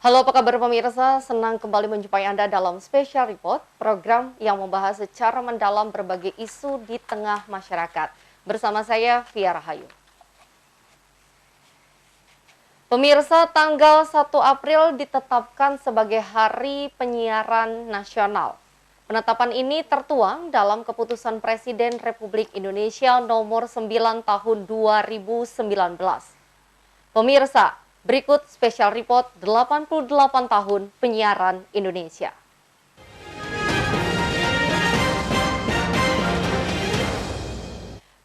Halo, apa kabar pemirsa? Senang kembali menjumpai Anda dalam Special Report, program yang membahas secara mendalam berbagai isu di tengah masyarakat. Bersama saya, Via Rahayu. Pemirsa, tanggal 1 April ditetapkan sebagai Hari Penyiaran Nasional. Penetapan ini tertuang dalam Keputusan Presiden Republik Indonesia Nomor 9 Tahun 2019. Pemirsa, berikut Special Report 88 tahun penyiaran Indonesia.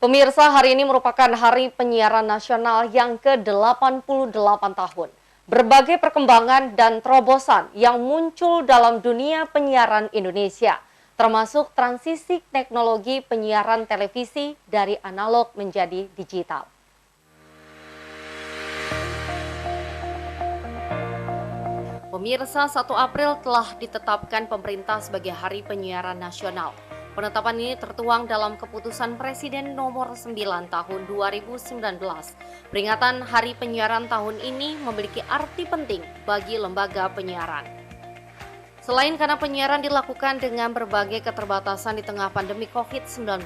Pemirsa, hari ini merupakan Hari Penyiaran Nasional yang ke-88 tahun. Berbagai perkembangan dan terobosan yang muncul dalam dunia penyiaran Indonesia, termasuk transisi teknologi penyiaran televisi dari analog menjadi digital. Pemirsa, 1 April telah ditetapkan pemerintah sebagai Hari Penyiaran Nasional. Penetapan ini tertuang dalam Keputusan Presiden Nomor 9 Tahun 2019. Peringatan Hari Penyiaran tahun ini memiliki arti penting bagi lembaga penyiaran. Selain karena penyiaran dilakukan dengan berbagai keterbatasan di tengah pandemi COVID-19,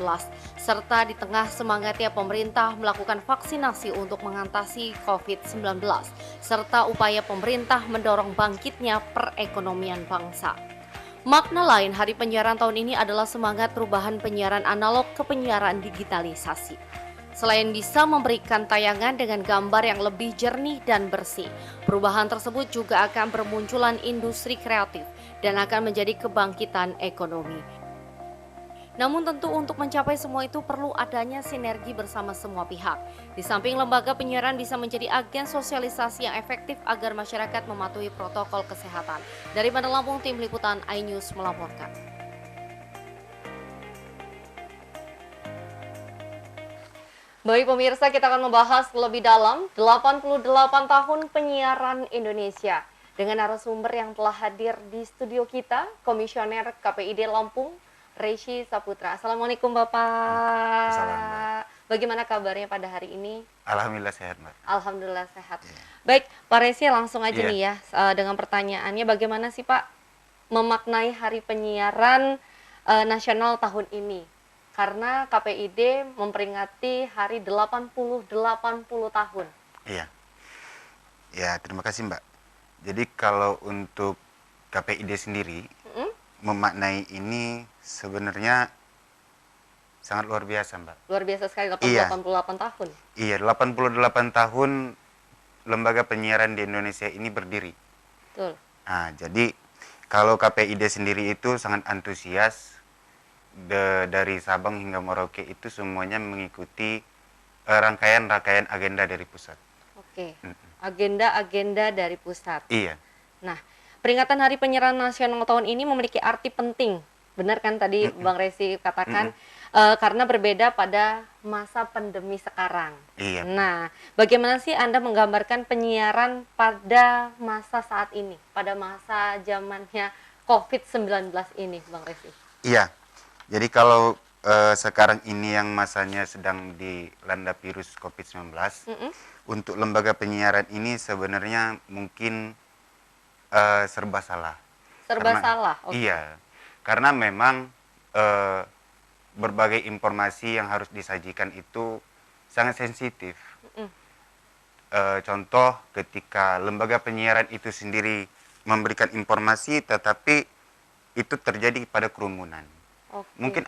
serta di tengah semangatnya pemerintah melakukan vaksinasi untuk mengatasi COVID-19, serta upaya pemerintah mendorong bangkitnya perekonomian bangsa. Makna lain Hari Penyiaran tahun ini adalah semangat perubahan penyiaran analog ke penyiaran digitalisasi. Selain bisa memberikan tayangan dengan gambar yang lebih jernih dan bersih, perubahan tersebut juga akan bermunculan industri kreatif dan akan menjadi kebangkitan ekonomi. Namun tentu untuk mencapai semua itu perlu adanya sinergi bersama semua pihak. Di samping lembaga penyiaran bisa menjadi agen sosialisasi yang efektif agar masyarakat mematuhi protokol kesehatan. Dari Bandar Lampung, Tim Liputan iNews melaporkan. Baik pemirsa, kita akan membahas lebih dalam 88 tahun penyiaran Indonesia. Dengan narasumber yang telah hadir di studio kita, Komisioner KPID Lampung, Resi Saputra. Assalamualaikum Bapak. Assalamualaikum. Bagaimana kabarnya pada hari ini? Alhamdulillah sehat, Mbak. Alhamdulillah sehat. Yeah. Baik, Pak Resi langsung aja Yeah. nih ya dengan pertanyaannya, bagaimana sih Pak memaknai Hari Penyiaran Nasional tahun ini? Karena KPID memperingati hari 80 tahun. Iya. Ya, terima kasih, Mbak. Jadi kalau untuk KPID sendiri, memaknai ini sebenarnya sangat luar biasa, Mbak. Luar biasa sekali, 88 tahun. Iya, 88 tahun lembaga penyiaran di Indonesia ini berdiri. Betul. Nah, jadi kalau KPID sendiri itu sangat antusias, dari Sabang hingga Merauke itu semuanya mengikuti rangkaian-rangkaian agenda dari pusat. Oke, agenda-agenda dari pusat. Iya. Nah, peringatan Hari Penyiaran Nasional tahun ini memiliki arti penting. Benar kan tadi Bang Resi katakan, karena berbeda pada masa pandemi sekarang. Iya. Nah, bagaimana sih Anda menggambarkan penyiaran pada masa saat ini, pada masa zamannya COVID-19 ini, Bang Resi? Iya. Jadi kalau sekarang ini yang masanya sedang dilanda virus COVID-19, untuk lembaga penyiaran ini sebenarnya mungkin serba salah. Salah? Okay. Iya, karena memang berbagai informasi yang harus disajikan itu sangat sensitif. Contoh ketika lembaga penyiaran itu sendiri memberikan informasi tetapi itu terjadi pada kerumunan. Okay. Mungkin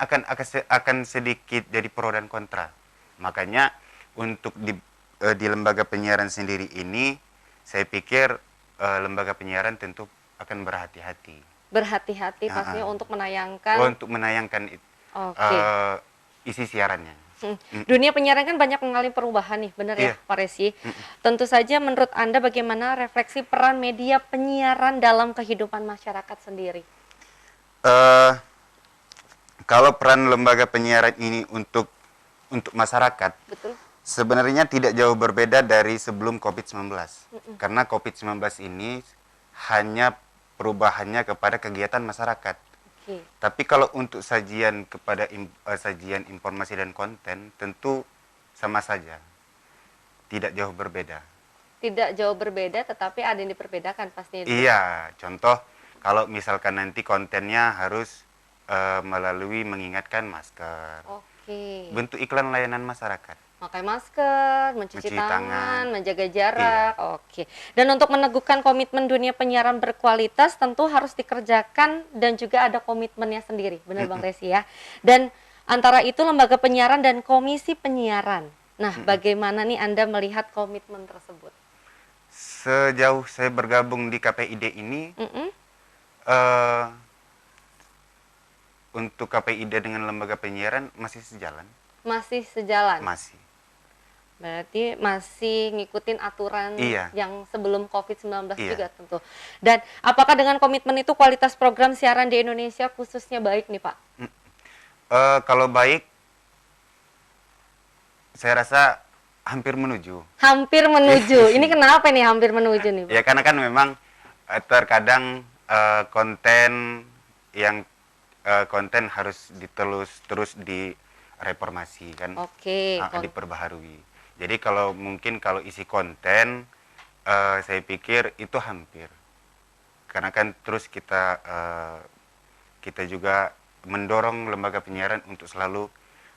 akan sedikit jadi pro dan kontra. Makanya untuk di lembaga penyiaran sendiri ini, saya pikir lembaga penyiaran tentu akan berhati-hati. Berhati-hati pastinya untuk menayangkan. Untuk menayangkan isi siarannya. Dunia penyiaran kan banyak mengalami perubahan nih, benar ya Pak Resi? Tentu saja menurut Anda bagaimana refleksi peran media penyiaran dalam kehidupan masyarakat sendiri? Kalau peran lembaga penyiaran ini untuk masyarakat, betul, sebenarnya tidak jauh berbeda dari sebelum COVID-19. Karena COVID-19 ini hanya perubahannya kepada kegiatan masyarakat. Okay. Tapi kalau untuk sajian sajian informasi dan konten, tentu sama saja, tidak jauh berbeda. tidak jauh berbeda, tetapi ada yang diperbedakan pastinya. Iya, contoh kalau misalkan nanti kontennya harus melalui mengingatkan masker. Oke. Bentuk iklan layanan masyarakat. Pakai masker, mencuci Mencuci tangan. menjaga jarak. Oke. Dan untuk meneguhkan komitmen dunia penyiaran berkualitas tentu harus dikerjakan dan juga ada komitmennya sendiri. Benar Bang Resi ya. Dan antara itu lembaga penyiaran dan komisi penyiaran. Nah, bagaimana nih Anda melihat komitmen tersebut? Sejauh saya bergabung di KPID ini, untuk KPID dengan lembaga penyiaran masih sejalan. Masih sejalan? Masih. Berarti masih ngikutin aturan yang sebelum COVID-19 juga tentu. Dan apakah dengan komitmen itu kualitas program siaran di Indonesia khususnya baik nih Pak? Kalau baik, saya rasa hampir menuju. Hampir menuju. Ini kenapa nih hampir menuju nih Pak? Ya karena kan memang terkadang konten yang konten harus terus direformasi kan, diperbaharui. Jadi kalau mungkin kalau isi konten, saya pikir itu hampir, karena kan terus kita juga mendorong lembaga penyiaran untuk selalu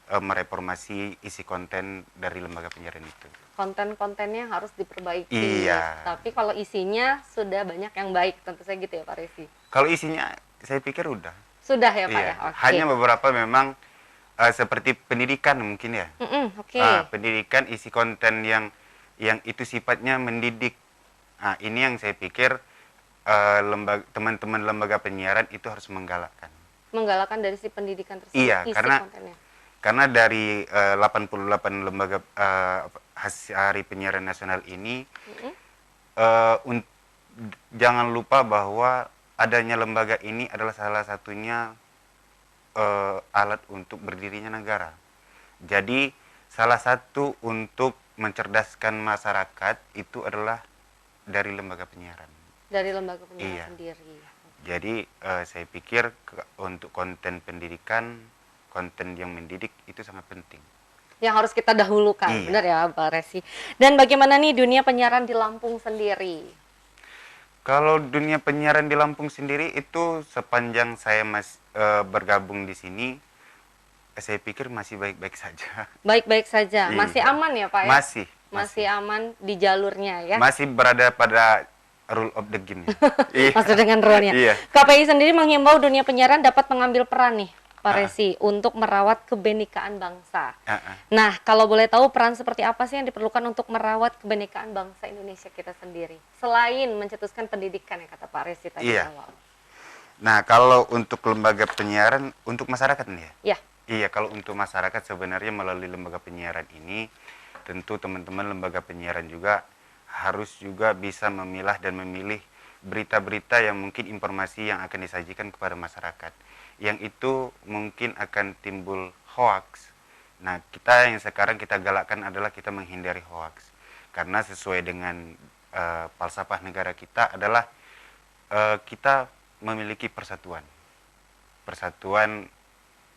mereformasi isi konten dari lembaga penyiaran itu. Konten-kontennya harus diperbaiki. Iya. Tapi kalau isinya sudah banyak yang baik, tentu saja gitu ya Pak Resi. Kalau isinya, saya pikir udah. Sudah ya Pak ya. Hanya beberapa memang seperti pendidikan mungkin ya. Pendidikan isi konten yang itu sifatnya mendidik. Nah, ini yang saya pikir teman-teman lembaga penyiaran itu harus menggalakkan. Menggalakkan dari si pendidikan tersebut. Iya, karena dari 88 lembaga Hari Penyiaran Nasional ini, jangan lupa bahwa adanya lembaga ini adalah salah satunya alat untuk berdirinya negara. Jadi salah satu untuk mencerdaskan masyarakat itu adalah dari lembaga penyiaran. Dari lembaga penyiaran sendiri. Jadi saya pikir untuk konten pendidikan, konten yang mendidik itu sangat penting. Yang harus kita dahulukan, benar ya Pak Resi. Dan bagaimana nih dunia penyiaran di Lampung sendiri? Kalau dunia penyiaran di Lampung sendiri itu sepanjang saya bergabung di sini, saya pikir masih baik-baik saja. Baik-baik saja, masih aman ya Pak ya? Masih aman di jalurnya ya? Masih berada pada rule of the game. Masih dengan rule-nya. KPI sendiri menghimbau dunia penyiaran dapat mengambil peran nih Pak Resi untuk merawat kebenekaan bangsa. Nah, kalau boleh tahu peran seperti apa sih yang diperlukan untuk merawat kebenekaan bangsa Indonesia kita sendiri? Selain mencetuskan pendidikan ya kata Pak Resi tadi awal. Nah, kalau untuk lembaga penyiaran, untuk masyarakat nih ya? Iya, kalau untuk masyarakat sebenarnya melalui lembaga penyiaran ini, tentu teman-teman lembaga penyiaran juga harus juga bisa memilah dan memilih berita-berita yang mungkin informasi yang akan disajikan kepada masyarakat. Yang itu mungkin akan timbul hoax. Nah, kita yang sekarang kita galakkan adalah kita menghindari hoax. Karena sesuai dengan falsafah negara kita adalah kita memiliki persatuan. Persatuan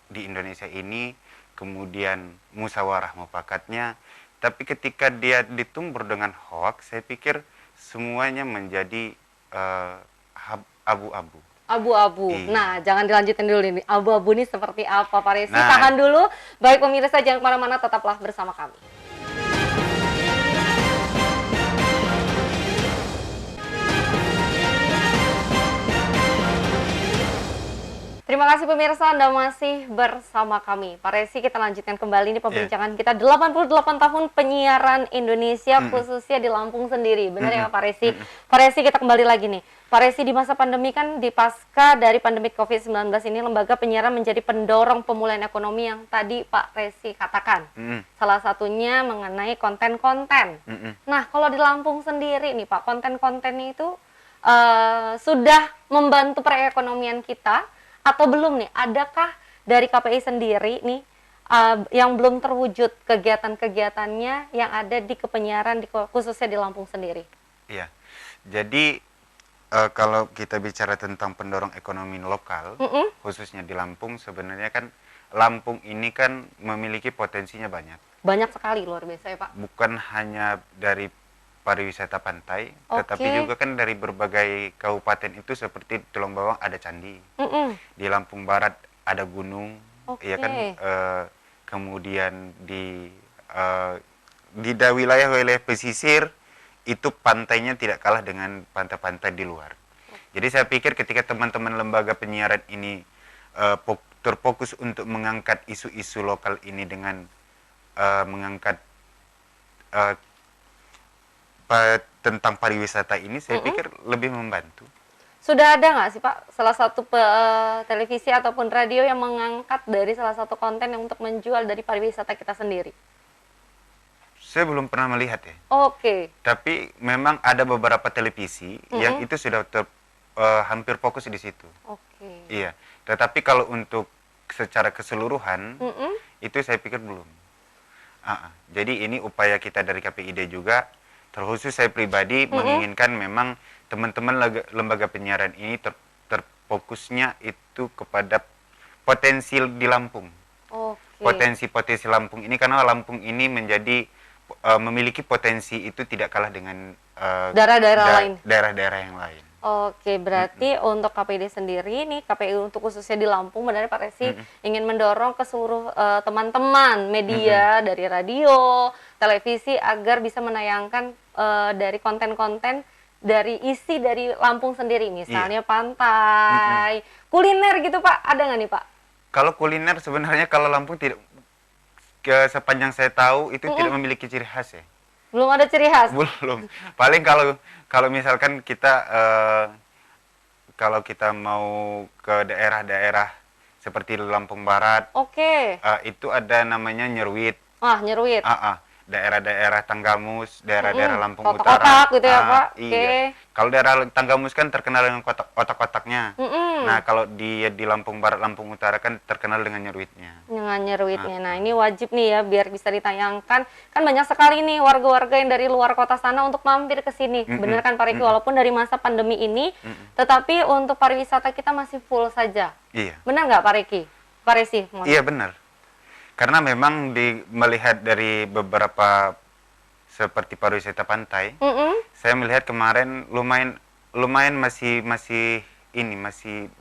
di Indonesia ini, kemudian musyawarah mufakatnya. Tapi ketika dia ditumbur dengan hoax, saya pikir semuanya menjadi abu-abu. Abu-abu. Nah, jangan dilanjutin dulu ini. Abu-abu ini seperti apa, Pak Resi? Tahan dulu. Baik pemirsa, jangan kemana-mana, tetaplah bersama kami. Terima kasih pemirsa, Anda masih bersama kami. Pak Resi, kita lanjutkan kembali nih perbincangan kita 88 tahun penyiaran Indonesia, khususnya di Lampung sendiri. Benar ya Pak Resi? Pak Resi, kita kembali lagi nih. Pak Resi, di masa pandemi kan, di pasca dari pandemi COVID-19 ini, lembaga penyiaran menjadi pendorong pemulihan ekonomi yang tadi Pak Resi katakan. Salah satunya mengenai konten-konten. Nah, kalau di Lampung sendiri nih Pak, konten-konten itu sudah membantu perekonomian kita atau belum nih? Adakah dari KPI sendiri nih yang belum terwujud kegiatan-kegiatannya yang ada di kepenyiaran khususnya di Lampung sendiri? Iya, jadi kalau kita bicara tentang pendorong ekonomi lokal, khususnya di Lampung, sebenarnya kan Lampung ini kan memiliki potensinya banyak. Banyak sekali, luar biasa ya Pak. Bukan hanya dari pariwisata pantai, tetapi Oke. juga kan dari berbagai kabupaten itu seperti Tulung Bawang ada candi, Mm-mm. di Lampung Barat ada gunung, ya kan, Oke. kemudian eh, di wilayah-wilayah pesisir itu pantainya tidak kalah dengan pantai-pantai di luar. Jadi saya pikir ketika teman-teman lembaga penyiaran ini terfokus untuk mengangkat isu-isu lokal ini dengan mengangkat eh, tentang pariwisata ini, saya pikir lebih membantu. Sudah ada nggak sih Pak salah satu televisi ataupun radio yang mengangkat dari salah satu konten yang untuk menjual dari pariwisata kita sendiri? Saya belum pernah melihat ya. Oke. Tapi memang ada beberapa televisi yang itu sudah hampir fokus di situ. Oke. Iya. Tetapi kalau untuk secara keseluruhan itu saya pikir belum. Jadi ini upaya kita dari KPID juga, terkhusus saya pribadi menginginkan memang teman-teman lembaga penyiaran ini terfokusnya itu kepada potensi di Lampung. Oke. Potensi Lampung ini, karena Lampung ini menjadi memiliki potensi itu tidak kalah dengan Daerah-daerah lain. daerah-daerah yang lain. Oke, berarti untuk KPID sendiri nih, KPI untuk khususnya di Lampung, benar Pak Resi ingin mendorong ke seluruh teman-teman media dari radio, televisi agar bisa menayangkan dari konten-konten dari isi dari Lampung sendiri, misalnya pantai, kuliner gitu Pak, ada nggak nih Pak? Kalau kuliner sebenarnya kalau Lampung tidak, sepanjang saya tahu itu tidak memiliki ciri khas ya. Belum ada ciri khas? Belum. Paling kalau misalkan kita kalau kita mau ke daerah-daerah seperti Lampung Barat, Oke. itu ada namanya Nyerwit. Wah, Nyerwit. Daerah-daerah Tanggamus, daerah-daerah Lampung Kotak-kotak Utara. gitu ya, Pak? Iya. Oke. Kalau daerah Tanggamus kan terkenal dengan otak-otaknya. Nah, kalau di Lampung Barat, Lampung Utara kan terkenal dengan Nyerwitnya. Dengan Nyerwitnya. Nah, ini wajib nih ya biar bisa ditayangkan. Kan banyak sekali nih warga-warga yang dari luar kota sana untuk mampir ke sini. Bener kan Pak Riki? Walaupun dari masa pandemi ini, tetapi untuk pariwisata kita masih full saja. Iya. Benar nggak Pak Riki? Pak Resi? Iya, benar. Karena memang melihat dari beberapa seperti pariwisata pantai, saya melihat kemarin lumayan masih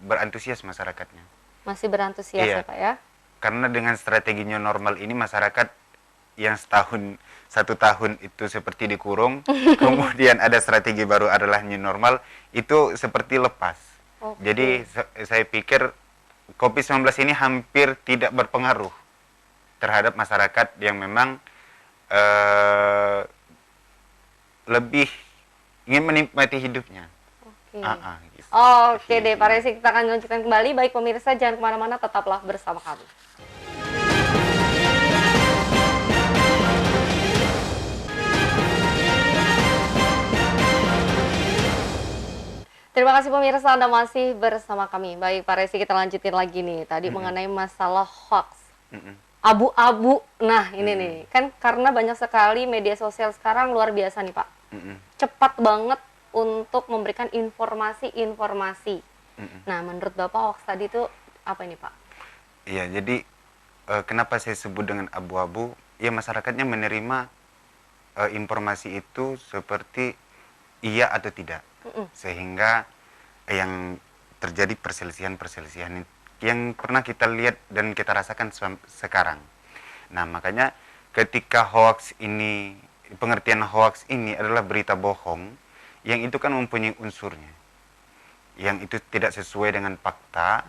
berantusias masyarakatnya. Masih berantusias ya Pak ya? Karena dengan strategi new normal ini, masyarakat yang satu tahun itu seperti dikurung, kemudian ada strategi baru adalah new normal, itu seperti lepas. Jadi saya pikir COVID-19 ini hampir tidak berpengaruh terhadap masyarakat yang memang lebih ingin menikmati hidupnya. Gitu. Oke deh Pak Resi, kita akan lanjutkan kembali. Baik pemirsa, jangan kemana-mana, tetaplah bersama kami. Terima kasih pemirsa, Anda masih bersama kami. Baik Pak Resi, kita lanjutin lagi nih. Tadi mengenai masalah hoax. Abu-abu. Nah, ini nih. Kan karena banyak sekali media sosial sekarang luar biasa nih, Pak. Cepat banget untuk memberikan informasi-informasi. Nah, menurut Bapak hoax tadi itu apa ini, Pak? Iya, jadi kenapa saya sebut dengan abu-abu? Ya, masyarakatnya menerima informasi itu seperti iya atau tidak. Sehingga yang terjadi perselisihan-perselisihan yang pernah kita lihat dan kita rasakan sekarang. Nah, makanya ketika hoax ini, pengertian hoax ini adalah berita bohong, yang itu kan mempunyai unsurnya. Yang itu tidak sesuai dengan fakta,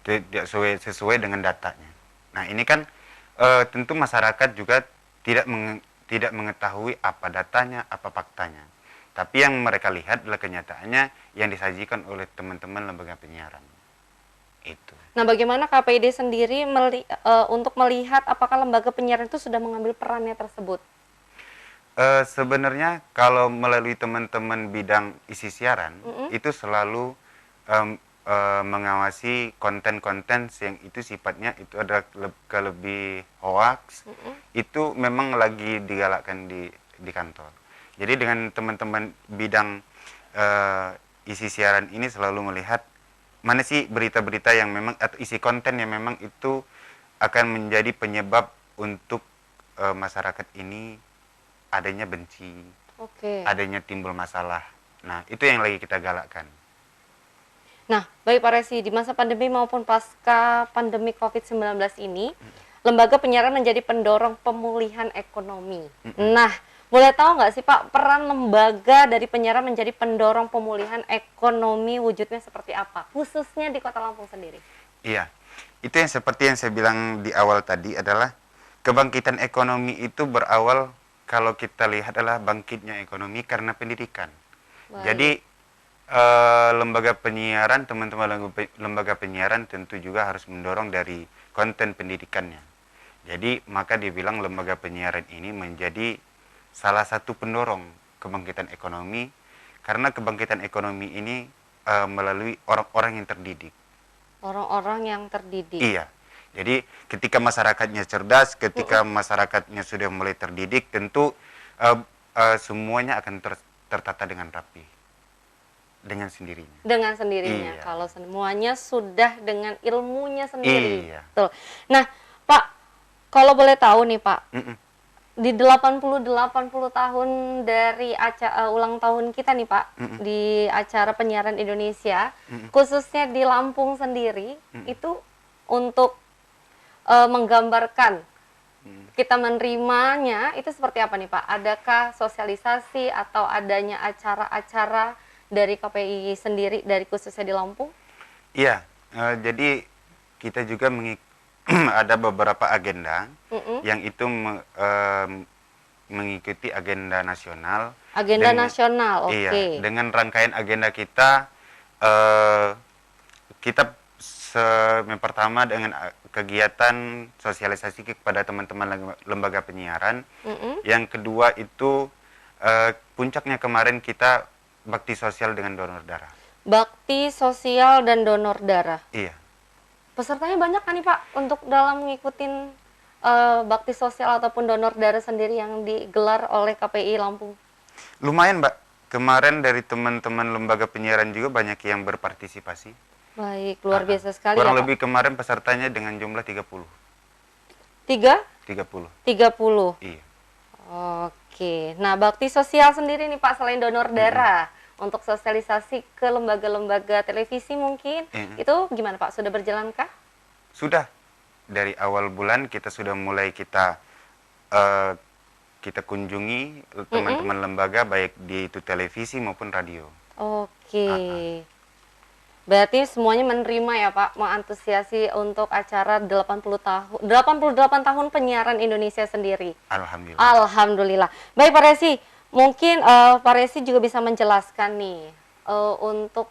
tidak sesuai dengan datanya. Nah, ini kan tentu masyarakat juga tidak mengetahui apa datanya, apa faktanya. Tapi yang mereka lihat adalah kenyataannya yang disajikan oleh teman-teman lembaga penyiaran. Itu. Nah, bagaimana KPID sendiri untuk melihat apakah lembaga penyiaran itu sudah mengambil perannya tersebut? Sebenarnya kalau melalui teman-teman bidang isi siaran, itu selalu mengawasi konten-konten yang itu sifatnya itu ada lebih hoax, itu memang lagi digalakkan di kantor. Jadi dengan teman-teman bidang isi siaran ini selalu melihat mana sih berita-berita yang memang atau isi konten yang memang itu akan menjadi penyebab untuk masyarakat ini adanya benci, Oke. adanya timbul masalah. Nah, itu yang lagi kita galakkan. Nah, baik Pak Resi, di masa pandemi maupun pasca pandemi COVID-19 ini, lembaga penyiaran menjadi pendorong pemulihan ekonomi. Nah, boleh tahu nggak sih Pak, peran lembaga dari penyiaran menjadi pendorong pemulihan ekonomi wujudnya seperti apa? Khususnya di Kota Lampung sendiri. Iya, itu yang seperti yang saya bilang di awal tadi adalah kebangkitan ekonomi itu berawal kalau kita lihat adalah bangkitnya ekonomi karena pendidikan. Baik. Jadi lembaga penyiaran, teman-teman lembaga penyiaran tentu juga harus mendorong dari konten pendidikannya. Jadi maka dibilang lembaga penyiaran ini menjadi salah satu pendorong kebangkitan ekonomi, karena kebangkitan ekonomi ini melalui orang-orang yang terdidik. Orang-orang yang terdidik. Iya. Jadi ketika masyarakatnya cerdas, ketika masyarakatnya sudah mulai terdidik, tentu semuanya akan tertata dengan rapi. Dengan sendirinya. Dengan sendirinya. Iya. Kalau semuanya sudah dengan ilmunya sendiri. Iya. Betul. Nah, Pak, kalau boleh tahu nih Pak, di 80 tahun dari ulang tahun kita nih Pak, di acara penyiaran Indonesia, khususnya di Lampung sendiri, itu untuk menggambarkan kita menerimanya, itu seperti apa nih Pak? Adakah sosialisasi atau adanya acara-acara dari KPI sendiri, dari khususnya di Lampung? Iya, jadi kita juga ada beberapa agenda yang itu mengikuti agenda nasional. Agenda nasional, oke. Iya, dengan rangkaian agenda kita, kita yang pertama dengan kegiatan sosialisasi kepada teman-teman lembaga penyiaran. Yang kedua itu puncaknya kemarin kita bakti sosial dengan donor darah. Bakti sosial dan donor darah. Iya. Pesertanya banyak kan nih Pak untuk dalam ngikutin bakti sosial ataupun donor darah sendiri yang digelar oleh KPI Lampung? Lumayan Mbak. Kemarin dari teman-teman lembaga penyiaran juga banyak yang berpartisipasi. Baik, luar biasa sekali kurang ya lebih Pak. kemarin pesertanya dengan jumlah 30. 30? 30. Iya. Oke. Nah, bakti sosial sendiri nih Pak, selain donor darah, untuk sosialisasi ke lembaga-lembaga televisi mungkin, itu gimana Pak? Sudah berjalankah? Sudah. Dari awal bulan kita sudah mulai kita kunjungi teman-teman lembaga, baik di itu televisi maupun radio. Oke. Berarti semuanya menerima ya Pak, mengantusiasi untuk acara 88 tahun penyiaran Indonesia sendiri. Alhamdulillah. Alhamdulillah. Baik Pak Resi, mungkin Pak Resi juga bisa menjelaskan nih untuk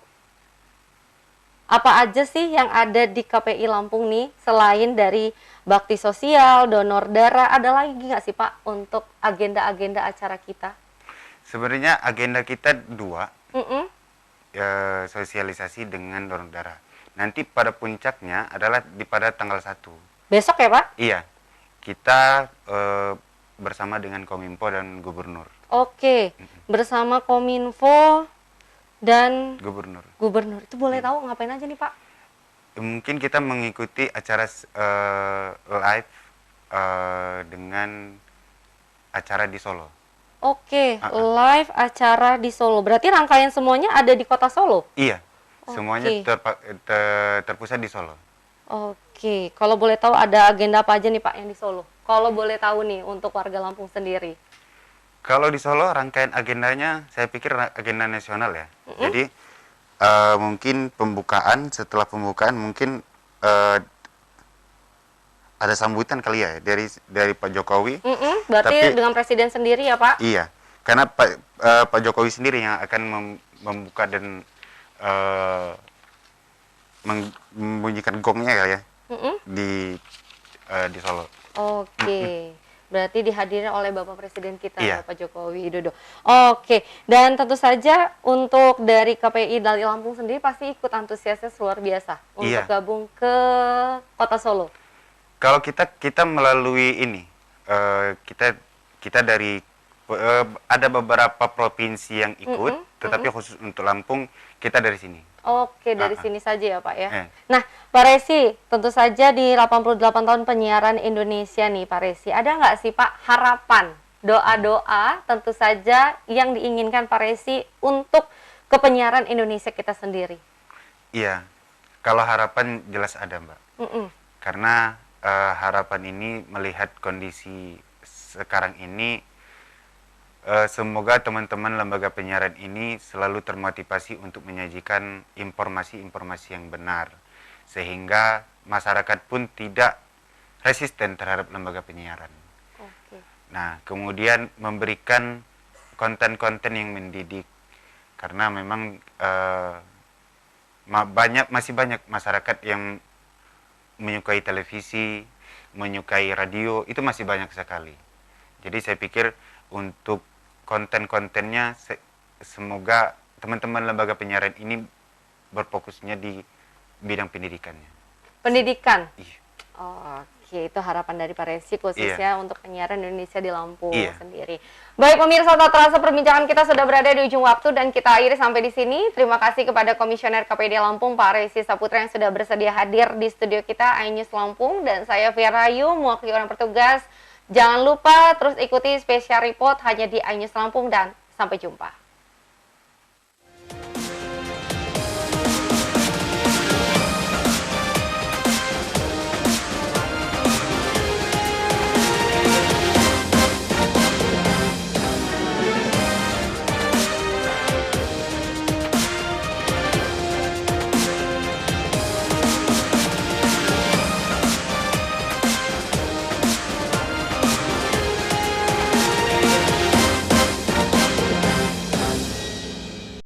apa aja sih yang ada di KPI Lampung nih, selain dari bakti sosial, donor darah, ada lagi nggak sih Pak untuk agenda-agenda acara kita? Sebenarnya agenda kita dua. Sosialisasi dengan donor darah. Nanti pada puncaknya adalah pada tanggal 1. Besok ya Pak? Iya. Kita bersama dengan Kominfo dan Gubernur. Oke. Bersama Kominfo dan Gubernur. Gubernur. Itu boleh tahu ngapain aja nih Pak? Mungkin kita mengikuti acara live dengan acara di Solo. Oke, live acara di Solo. Berarti rangkaian semuanya ada di kota Solo? Iya, semuanya terpusat di Solo. Oke, kalau boleh tahu ada agenda apa aja nih Pak yang di Solo? Kalau boleh tahu nih untuk warga Lampung sendiri. Kalau di Solo rangkaian agendanya saya pikir agenda nasional ya. Jadi mungkin pembukaan, setelah pembukaan mungkin ada sambutan kali ya dari Pak Jokowi. Berarti dengan Presiden sendiri ya Pak? Iya, karena Pak Jokowi sendiri yang akan membuka dan membunyikan gongnya kali ya di Solo. Oke. Berarti dihadiri oleh Bapak Presiden kita, Iya. Bapak Jokowi Widodo. Oke, dan tentu saja untuk dari KPI dari Lampung sendiri pasti ikut antusiasnya luar biasa untuk gabung ke Kota Solo. Kalau kita melalui ini, kita dari ada beberapa provinsi yang ikut, tetapi khusus untuk Lampung kita dari sini. Oke, dari sini saja ya Pak ya. Nah, Pak Resi, tentu saja di 88 tahun penyiaran Indonesia nih Pak Resi, ada nggak sih Pak harapan doa-doa tentu saja yang diinginkan Pak Resi untuk kepenyiaran Indonesia kita sendiri. Iya, kalau harapan jelas ada, Mbak. Karena harapan ini melihat kondisi sekarang ini, semoga teman-teman lembaga penyiaran ini selalu termotivasi untuk menyajikan informasi-informasi yang benar, sehingga masyarakat pun tidak resisten terhadap lembaga penyiaran. Nah, kemudian memberikan konten-konten yang mendidik, karena memang masih banyak masyarakat yang menyukai televisi, menyukai radio, itu masih banyak sekali. Jadi saya pikir untuk konten-kontennya semoga teman-teman lembaga penyiaran ini berfokusnya di bidang pendidikannya. Pendidikan? Iya. Oke, itu harapan dari Pak Resi khususnya untuk penyiaran Indonesia di Lampung sendiri. Baik pemirsa, tak terasa perbincangan kita sudah berada di ujung waktu dan kita akhiri sampai di sini. Terima kasih kepada Komisioner KPD Lampung Pak Resi Saputra yang sudah bersedia hadir di studio kita iNews Lampung, dan saya Fia Rayu mewakili orang bertugas. Jangan lupa terus ikuti spesial report hanya di iNews Lampung dan sampai jumpa.